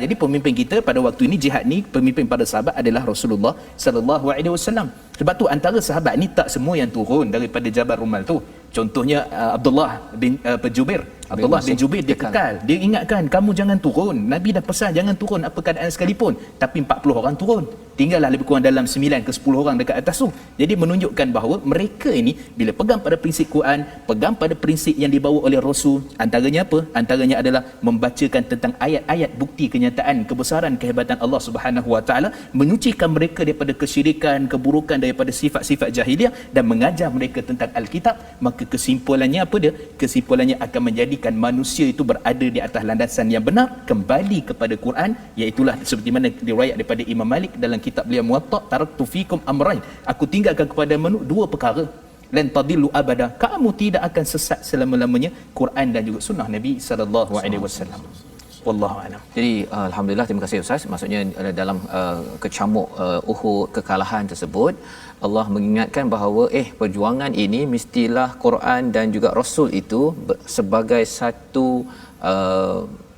Jadi pemimpin kita pada waktu ini, jihad ni pemimpin pada sahabat adalah Rasulullah sallallahu alaihi wasallam. Sebab tu antara sahabat ni tak semua yang turun daripada Jabal Rumal tu. Contohnya Abdullah bin Jubair. Abdullah bin Jubair dia kekal. Dia ingatkan, kamu jangan turun. Nabi dah pesan jangan turun apa keadaan sekalipun. Tapi 40 orang turun. Tinggallah lebih kurang dalam 9 ke 10 orang dekat atas tu. Jadi menunjukkan bahawa mereka ini bila pegang pada prinsip Quran, pegang pada prinsip yang dibawa oleh Rasul, antaranya apa? Antaranya adalah membacakan tentang ayat-ayat bukti kenyataan kebesaran kehebatan Allah Subhanahu Wa Taala, menyucikan mereka daripada kesyirikan, keburukan, daripada sifat-sifat jahiliah, dan mengajar mereka tentang Alkitab. Maka kesimpulannya apa dia? Kesimpulannya akan menjadikan manusia itu berada di atas landasan yang benar, kembali kepada Quran, iaitulah seperti mana diriwayat daripada Imam Malik dalam kitab beliau Muwatta, taraktu fikum amrain, aku tinggalkan kepada manusia dua perkara, lan tadillu abada, kamu tidak akan sesat selama-lamanya, Quran dan juga sunnah Nabi sallallahu alaihi wasallam. Wallahu a'lam. Jadi alhamdulillah, terima kasih Ustaz. Maksudnya dalam kecamuk Uhud, kekalahan tersebut, Allah mengingatkan bahawa perjuangan ini mestilah Quran dan juga Rasul itu sebagai satu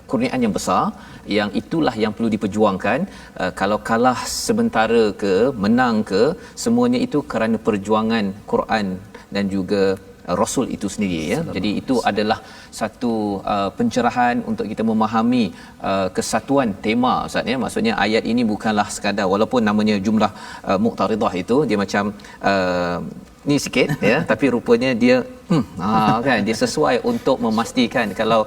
kurniaan yang besar, yang itulah yang perlu diperjuangkan. Kalau kalah sementara ke menang ke, semuanya itu kerana perjuangan Quran dan juga Rasul itu sendiri ya. Jadi itu adalah satu pencerahan untuk kita memahami kesatuan tema Ustaz ya. Maksudnya ayat ini bukanlah sekadar, walaupun namanya jumlah muqtaridah itu dia macam ni sikit ya, tapi rupanya dia kan dia sesuai untuk memastikan kalau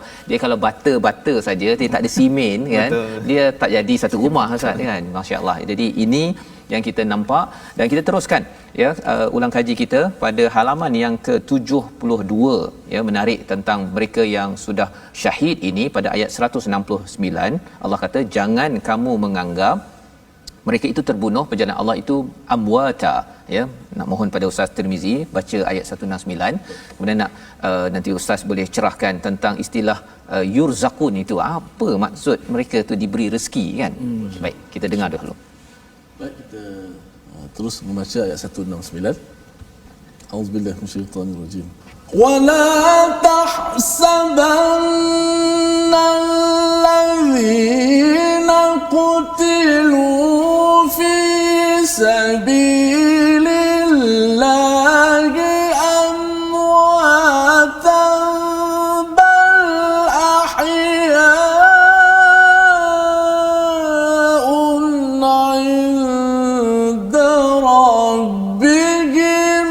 bata saja dia tak ada simen kan. Betul. Dia tak jadi satu rumah Ustaz kan. Masya-Allah. Jadi ini yang kita nampak, dan kita teruskan ya ulang kaji kita pada halaman yang ke-72 ya, menarik tentang mereka yang sudah syahid ini. Pada ayat 169 Allah kata, jangan kamu menganggap mereka itu terbunuh, perjalanan Allah itu amwata ya. Nak mohon pada Ustaz Tirmizi baca ayat 169, kemudian nak nanti Ustaz boleh cerahkan tentang istilah yurzaqun itu apa maksud mereka tu diberi rezeki kan. Baik, kita dengar dulu. Baik, kita terus membaca ayat 169. Auzubillahi minasyaitanir rajim. Wala tahsabanna alladhina qutilu fi sabilillahi amwatan bal ahya'un 'inda rabbihim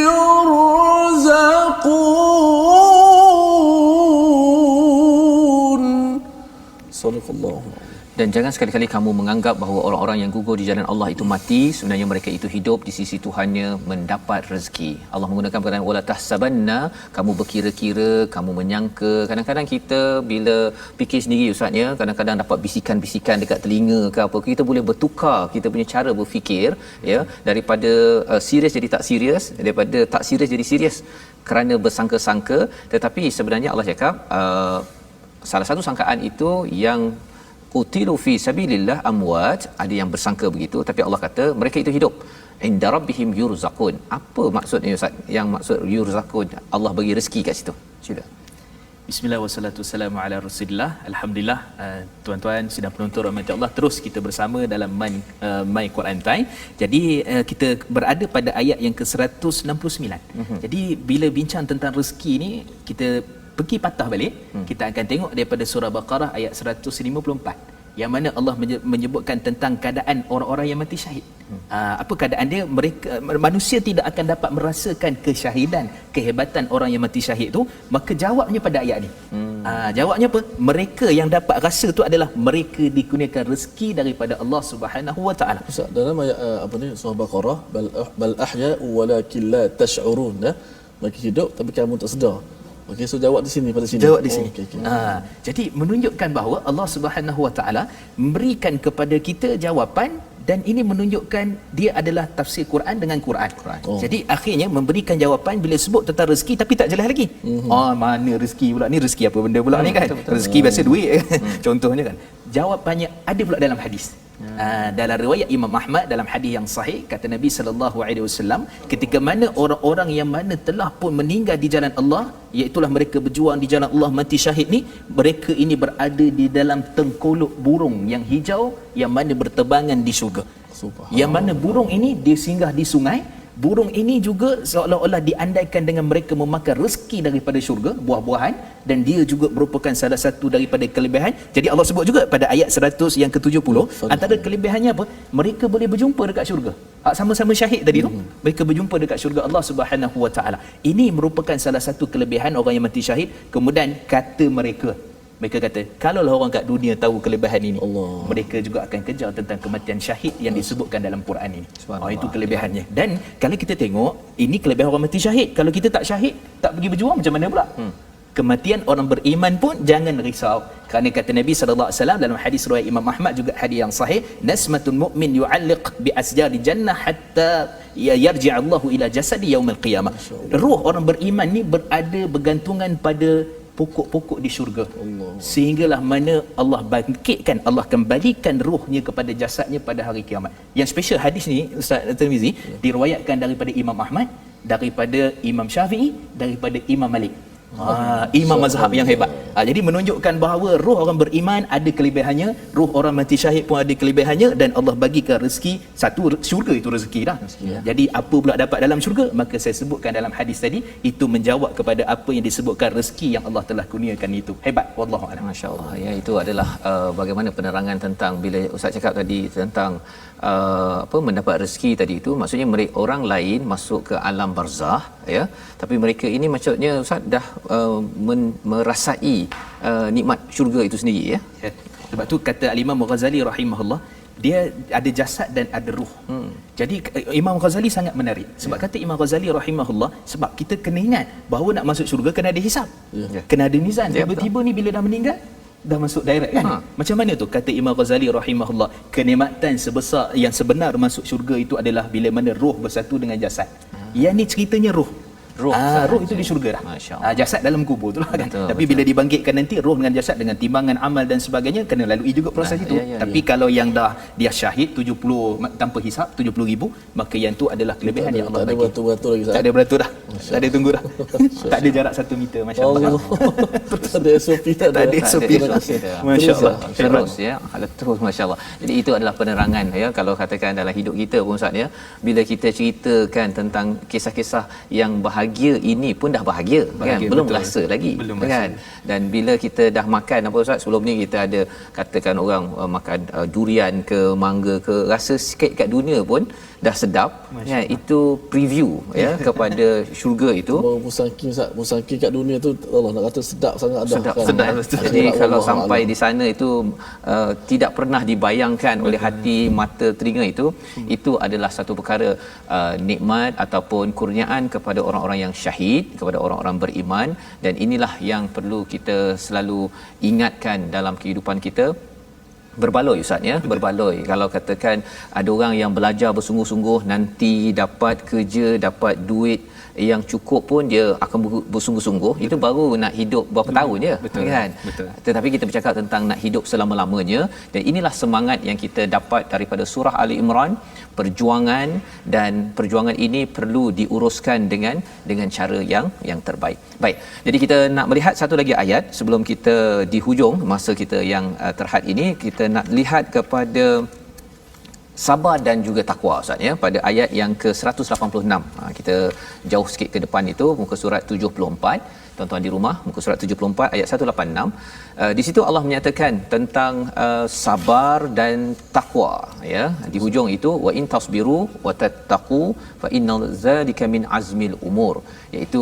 yurzaqun. Sadaqallahu. Dan jangan sekali-kali kamu menganggap bahawa orang-orang yang gugur di jalan Allah itu mati, sebenarnya mereka itu hidup di sisi Tuhannya mendapat rezeki. Allah menggunakan perkataan wala tahsabanna, kamu berkira-kira, kamu menyangka. Kadang-kadang kita bila fikir sendiri ustaz ya, kadang-kadang dapat bisikan-bisikan dekat telinga ke apa, kita boleh bertukar kita punya cara berfikir ya, daripada serius jadi tak serius, daripada tak serius jadi serius kerana bersangka-sangka. Tetapi sebenarnya Allah cakap salah satu sangkaan itu yang qutilu fi sabilillah amwat, ada yang bersangka begitu, tapi Allah kata mereka itu hidup inda rabbihim yurzaqun. Apa maksudnya ustaz, yang maksud yurzaqun? Allah bagi rezeki kat situ. Sila. Bismillah wassalatu wassalamu ala Rasulillah. Alhamdulillah, tuan-tuan sidang penonton rahmat Allah, terus kita bersama dalam My Quran Time. Jadi kita berada pada ayat yang ke-169. Jadi bila bincang tentang rezeki ni, kita pergi patah balik, kita akan tengok daripada surah Baqarah ayat 154 yang mana Allah menyebutkan tentang keadaan orang-orang yang mati syahid. Apa keadaan dia? Mereka, manusia tidak akan dapat merasakan kesyahidan, kehebatan orang yang mati syahid tu. Maka jawabnya pada ayat ni, jawabnya apa? Mereka yang dapat rasa tu adalah mereka dikurniakan rezeki daripada Allah Subhanahu Wa Taala. Ustaz, dalam ayat surah Baqarah, bal ahya walakin la tash'urun, mereka hidup tapi kamu tak sedar. Okey, so jawab di sini, pada sini. Jawab di sini. Okay. Jadi menunjukkan bahawa Allah Subhanahu Wa Taala memberikan kepada kita jawapan, dan ini menunjukkan dia adalah tafsir Quran dengan Quran. Jadi akhirnya memberikan jawapan bila sebut tentang rezeki tapi tak jelas lagi. Mana rezeki pula ni, rezeki apa benda pula ni kan? Betul. Rezeki biasa duit contohnya kan. Jawapannya ada pula dalam hadis. Dalam riwayat Imam Ahmad dalam hadis yang sahih, kata Nabi sallallahu alaihi wasallam, ketika mana orang-orang yang mana telah pun meninggal di jalan Allah, iaitu mereka berjuang di jalan Allah mati syahid ni, mereka ini berada di dalam tengkolok burung yang hijau yang mana berterbangan di syurga. Yang mana burung ini dia singgah di sungai. Burung ini juga seolah-olah diandaikan dengan mereka memakan rezeki daripada syurga, buah-buahan, dan dia juga merupakan salah satu daripada kelebihan. Jadi Allah sebut juga pada ayat 100 yang ke-70, antara kelebihannya apa? Mereka boleh berjumpa dekat syurga. Sama-sama syahid tadi tu, mereka berjumpa dekat syurga Allah Subhanahu Wa Taala. Ini merupakan salah satu kelebihan orang yang mati syahid. Kemudian kata mereka kata, kalaulah orang kat dunia tahu kelebihan ini, mereka juga akan kejar tentang kematian syahid yang disebutkan dalam Quran ini. Itu kelebihannya. Dan kalau kita tengok, ini kelebihan orang mati syahid. Kalau kita tak syahid, tak pergi berjuang, macam mana pula? Kematian orang beriman pun jangan risau. Kerana kata Nabi sallallahu alaihi wasallam dalam hadis riwayat Imam Ahmad juga hadis yang sahih, nasmatul mu'min yu'alliq bi asjari jannah hatta yarji' Allahu ila jasadi yaumil qiyamah. Ruh orang beriman ni berada bergantungan pada pokok-pokok di syurga, sehinggalah mana Allah bangkitkan, Allah kembalikan ruhnya kepada jasadnya pada hari kiamat. Yang special hadis ni Ustaz Tirmizi diriwayatkan daripada Imam Ahmad, daripada Imam Syafi'i, daripada Imam Malik. Imam mazhab yang hebat. Jadi menunjukkan bahawa roh orang beriman ada kelebihannya, roh orang mati syahid pun ada kelebihannya, dan Allah bagikan rezeki. Satu, syurga itu rezeki dah. Jadi apa pula dapat dalam syurga? Maka saya sebutkan dalam hadis tadi, itu menjawab kepada apa yang disebutkan rezeki yang Allah telah kurniakan itu. Hebat, wallahu a'lam. Masya-Allah. Ya, itu adalah bagaimana penerangan tentang bila Ustaz cakap tadi tentang mendapat rezeki tadi itu, maksudnya mereka orang lain masuk ke alam barzah ya, tapi mereka ini maksudnya Ustaz dah merasai nikmat syurga itu sendiri ya. Sebab tu kata Al-Imam Ghazali rahimahullah, dia ada jasad dan ada ruh. Jadi Imam Ghazali sangat menarik. Sebab kata Imam Ghazali rahimahullah, sebab kita kena ingat bahawa nak masuk syurga kena ada hisap, kena ada mizan. Tiba-tiba ni bila dah meninggal dah masuk direct kan? Macam mana tu? Kata Imam Ghazali rahimahullah, kenikmatan sebesar yang sebenar masuk syurga itu adalah bila mana roh bersatu dengan jasad. Yang ni ceritanya roh roh itu di syurga dah. Jasad dalam kubur tu lah kan. Tapi bila dibangkitkan nanti, roh dengan jasad dengan timbangan amal dan sebagainya kena lalui juga proses itu. Tapi kalau yang dah dia syahid 70 tanpa hisap 70,000, maka yang tu adalah kelebihan yang Allah bagi. Tak ada beratur lagi. Tak ada beratur dah. Tak ada tunggu dah. Tak ada jarak 1 meter, masya-Allah. Tak ada SOP, tak ada SOP. Masya-Allah. Terus ya. Terus masya-Allah. Jadi itu adalah penerangan ya, kalau katakan dalam hidup kita pun Ustaz ya, bila kita ceritakan tentang kisah-kisah yang bahagia bahagia ini pun dah bahagia kan, belum betul. rasa lagi Belum kan. Dan bila kita dah makan apa Ustaz, sebelum ni kita ada katakan orang makan durian ke mangga ke, rasa sikit kat dunia pun dah sedap kan. Itu preview ya kepada syurga itu. Musangking Ustaz, musangking kat dunia tu Allah nak kata sedap sangat dah Sedap, kan. sedap. betul. Jadi Akhirat kalau Allah sampai Alam. di sana itu tidak pernah dibayangkan oleh hati, mata, telinga itu adalah satu perkara nikmat ataupun kurniaan kepada orang-orang yang syahid, kepada orang-orang beriman. Dan inilah yang perlu kita selalu ingatkan dalam kehidupan kita. Berbaloi Ustaz ya, berbaloi. Kalau katakan ada orang yang belajar bersungguh-sungguh, nanti dapat kerja, dapat duit yang cukup pun dia akan bersungguh-sungguh. Itu baru nak hidup berapa tahun je, betul, kan? betul. Tetapi kita bercakap tentang nak hidup selama-lamanya, dan inilah semangat yang kita dapat daripada surah Ali Imran, perjuangan, dan perjuangan ini perlu diuruskan dengan cara yang terbaik. Baik. Jadi kita nak melihat satu lagi ayat sebelum kita di hujung masa kita yang terhad ini, kita nak lihat kepada sabar dan juga takwa Ustaz ya, pada ayat yang ke-186. Kita jauh sikit ke depan itu, muka surat 74. Tuan-tuan di rumah, muka surat 74 ayat 186. Di situ Allah menyatakan tentang sabar dan takwa ya. Di hujung itu wa in tasbiru wa tattaqu fa innal zalika min azmil umur, iaitu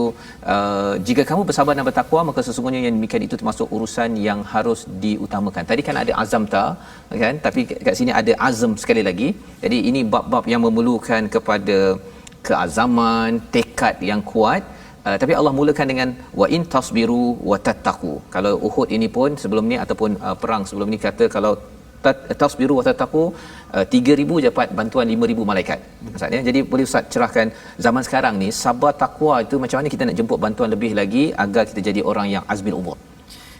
jika kamu bersabar dan bertakwa maka sesungguhnya yang demikian itu termasuk urusan yang harus diutamakan. Tadi kan ada azamta kan, tapi kat sini ada azam sekali lagi. Jadi ini bab-bab yang memerlukan kepada keazaman, tekad yang kuat. Tapi Allah mulakan dengan wa in tasbiru wa tattaqu. Kalau Uhud ini pun sebelum ni ataupun perang sebelum ni kata kalau tasbiru wa tattaqu 3000 dapat bantuan 5000 malaikat. Maksudnya jadi boleh Ustaz cerahkan zaman sekarang ni sabar takwa itu macam mana kita nak jemput bantuan lebih lagi agar kita jadi orang yang azmil umur.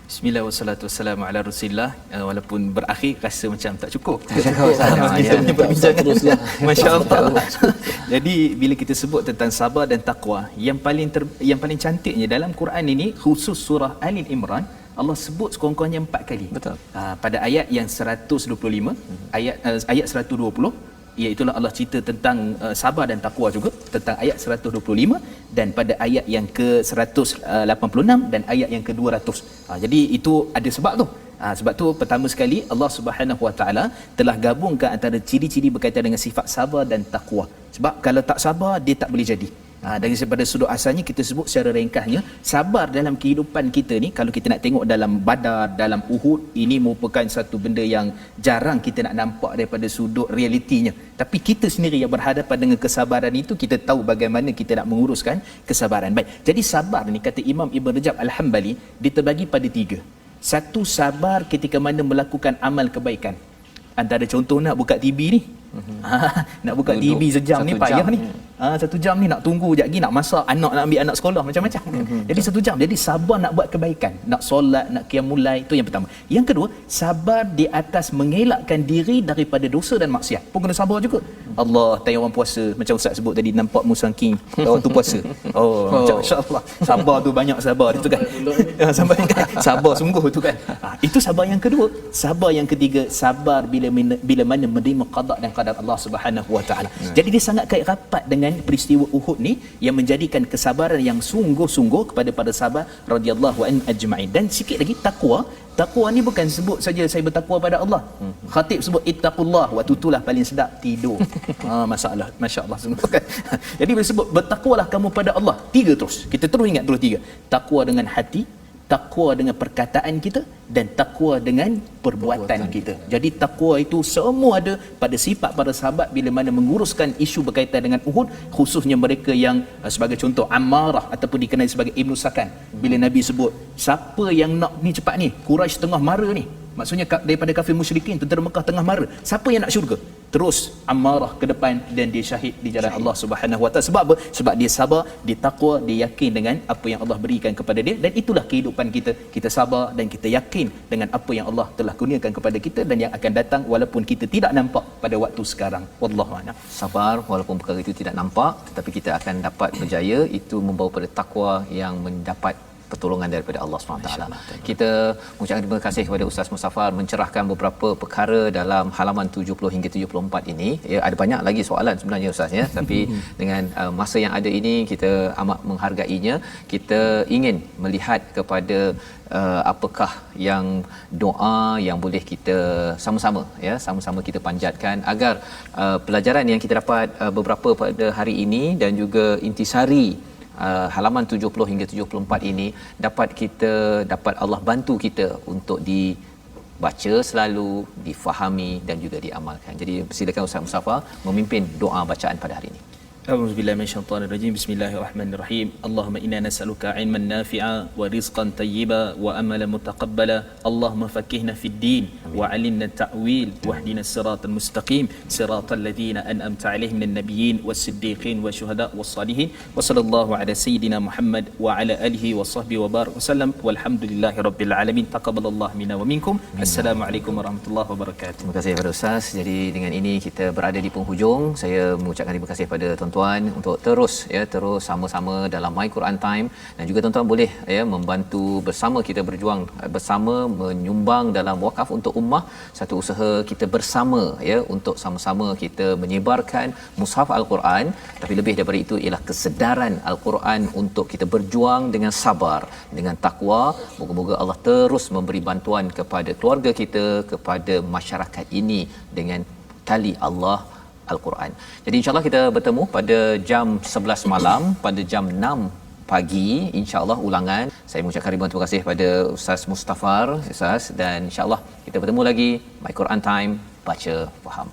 Bismillah wassalatu wassalamu ala Rasulillah. Walaupun berakhir rasa macam tak cukup. Kita punya perbincangan teruslah. Masya-Allah. Jadi bila kita sebut tentang sabar dan takwa, yang paling cantiknya dalam Quran ini khusus surah Ali Imran, Allah sebut sekurang-kurangnya 4 kali. Betul. Pada ayat yang 125, ayat 120, iaitu Allah cerita tentang sabar dan takwa juga, tentang ayat 125, dan pada ayat yang ke-186 dan ayat yang ke-200. Jadi itu ada sebab tu. Sebab tu pertama sekali Allah Subhanahu Wa Taala telah gabungkan antara ciri-ciri berkaitan dengan sifat sabar dan takwa. Sebab kalau tak sabar dia tak boleh jadi. Daripada sudut asalnya kita sebut secara ringkasnya, sabar dalam kehidupan kita ni, kalau kita nak tengok dalam Badar, dalam Uhud, ini merupakan satu benda yang jarang kita nak nampak daripada sudut realitinya. Tapi kita sendiri yang berhadapan dengan kesabaran itu, kita tahu bagaimana kita nak menguruskan kesabaran. Baik. Jadi sabar ni kata Imam Ibn Rajab Al-Hambali diterbagi pada 3. Satu, sabar ketika mana melakukan amal kebaikan. Antara contoh nak buka TV ni. Nak buka Duduk TV sejam ni 1 payah jam. ni. 1 jam ni nak tunggu sekejap lagi, nak masak, nak ambil anak sekolah, macam-macam. Jadi 1 jam. Jadi sabar nak buat kebaikan, nak solat, nak qiyamulai, itu yang pertama. Yang kedua, sabar di atas mengelakkan diri daripada dosa dan maksiat. Pun kena sabar juga. Allah tanya orang puasa, macam Ustaz sebut tadi, nampak musangking waktu puasa. Masya-Allah. Sabar tu banyak sabar itu kan. Sabar sungguh tu kan. Itu sabar yang kedua. Sabar yang ketiga, sabar bila mana menerima qada dan qadar Allah Subhanahu Wa Taala. Jadi dia sangat kait rapat dengan peristiwa Uhud ni yang menjadikan kesabaran yang sungguh-sungguh kepada para sahabat radhiyallahu an ajma'in. Dan sikit lagi takwa. Takwa ni bukan sebut saja saya bertakwa pada Allah. Khatib sebut ittaqullah, waktu itulah paling sedap tidur. Masalah, masya-Allah sungguh kan. Jadi bila sebut bertakwalah kamu pada Allah, 3 terus. Kita terus ingat terus 3. Takwa dengan hati, takwa dengan perkataan kita, dan takwa dengan perbuatan kita. Jadi takwa itu semua ada pada sifat para sahabat bila mana menguruskan isu berkaitan dengan Uhud, khususnya mereka yang sebagai contoh Ammarah ataupun dikenali sebagai Ibnu Sakan. Bila Nabi sebut siapa yang nak ni cepat ni, Quraisy tengah mara ni, maksudnya daripada kafir musyrikin, tentera Mekah tengah mara, siapa yang nak syurga? Terus Ammarah ke depan dan dia syahid di jalan Allah Subhanahu Wa Taala. Sebab apa? Sebab dia sabar, dia takwa, dia yakin dengan apa yang Allah berikan kepada dia, dan itulah kehidupan kita. Kita sabar dan kita yakin dengan apa yang Allah telah kurniakan kepada kita dan yang akan datang walaupun kita tidak nampak pada waktu sekarang. Wallahu a'lam. Sabar walaupun perkara itu tidak nampak, tetapi kita akan dapat berjaya. Itu membawa pada takwa yang mendapat pertolongan daripada Allah SWT. Kita mengucapkan terima kasih kepada Ustaz Mustafar mencerahkan beberapa perkara dalam halaman 70 hingga 74 ini. Ya, ada banyak lagi soalan sebenarnya Ustaz ya, tapi dengan masa yang ada ini kita amat menghargainya. Kita ingin melihat kepada apakah yang doa yang boleh kita sama-sama ya, sama-sama kita panjatkan agar pelajaran yang kita dapat beberapa pada hari ini dan juga intisari halaman 70 hingga 74 ini dapat Allah bantu kita untuk dibaca selalu, difahami dan juga diamalkan. Jadi silakan Ustaz Mustafar memimpin doa bacaan pada hari ini. أعوذ بالله من الشيطان الرجيم بسم الله الرحمن الرحيم اللهم إنا نسألك علما نافعا ورزقا طيبا وأملا متقبلا اللهم فقهنا في الدين وعلمنا التأويل واهدنا الصراط المستقيم صراط الذين أنعمت عليهم من النبيين والصديقين والشهداء والصالحين وصلى الله على سيدنا محمد وعلى آله وصحبه وبارك وسلم والحمد لله رب العالمين تقبل الله منا ومنكم السلام عليكم ورحمة الله وبركاته. Terima kasih kepada Ustaz. Jadi dengan ini kita berada di penghujung. Saya mengucapkan terima kasih kepada tuan-tuan untuk terus sama-sama dalam My Quran Time, dan juga tuan-tuan boleh membantu bersama kita berjuang bersama menyumbang dalam wakaf untuk ummah, satu usaha kita bersama untuk sama-sama kita menyebarkan mushaf Al-Quran, tapi lebih daripada itu ialah kesedaran Al-Quran untuk kita berjuang dengan sabar, dengan takwa. Moga-moga Allah terus memberi bantuan kepada keluarga kita, kepada masyarakat ini dengan tali Allah Al-Quran. Jadi insya-Allah kita bertemu pada jam 11 malam, pada jam 6 pagi insya-Allah ulangan. Saya mengucapkan ribuan terima kasih kepada Ustaz Mustafar, Ustaz, dan insya-Allah kita bertemu lagi My Quran Time, baca faham.